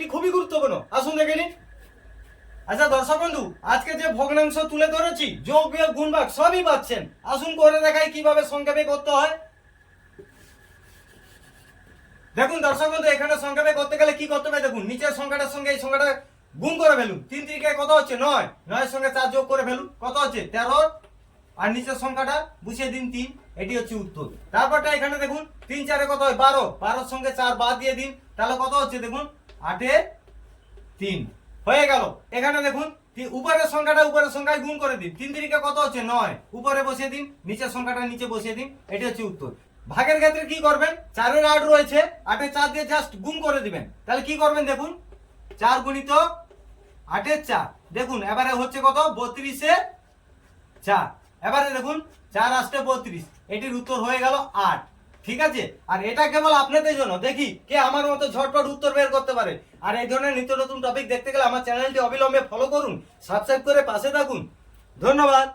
টপিকটি খুবই গুরুত্বপূর্ণ, আসুন দেখে নিন। আচ্ছা দর্শক বন্ধু, আজকে যে ভগ্নাংশ তুলে ধরেছি যোগ বিয়োগ গুণ ভাগ সবই পাচ্ছেন। আসুন করে দেখাই কিভাবে সংক্ষেপে করতে হয়। দেখুন দর্শক বন্ধু, এখানে সংক্ষেপে করতে গেলে কি করতে হবে দেখুন, নিচের সংখ্যাটার সঙ্গে এই সংখ্যাটা গুণ করে ফেলুন। 3 3 কত হচ্ছে 9, 9 এর সঙ্গে 4 যোগ করে ফেলুন, কত হচ্ছে 13, আর নিচের সংখ্যাটা বসিয়ে দিন 3, এটি হচ্ছে উত্তর। তারপরটা এখানে দেখুন 3 4 কত হয় 12, 12 এর সঙ্গে 4 বাদ দিয়ে দিন, তাহলে কত হচ্ছে দেখুন 8 এ 3 হয়ে গেল। এখানে দেখুন উপরের সংখ্যাটা উপরের সংখ্যায় গুণ করে দিন, 3 3 কত হচ্ছে 9, উপরে বসিয়ে দিন, নিচের সংখ্যাটা নিচে বসিয়ে দিন, এটি হচ্ছে উত্তর। ভাগের ক্ষেত্রে কি করবেন, 4 এর 8 রয়েছে, 8 এ 4 দিয়ে জাস্ট গুণ করে দিবেন। তাহলে কি করবেন দেখুন 4 গুণিত 8 এর 4, দেখুন এবারে হচ্ছে কত 32 এ 4, এবারে দেখুন 4 আসতে 32, এটির উত্তর হয়ে গেল 8। ঠিক আছে, আর এটা কেবল আপনাদের জন্য, দেখি কে আমার মতো ঝটপট উত্তর বের করতে পারে। আর এই ধরনের নিত্য নতুন টপিক দেখতে গেলে আমার চ্যানেলটি অবিলম্বে ফলো করুন, সাবস্ক্রাইব করে পাশে থাকুন। ধন্যবাদ।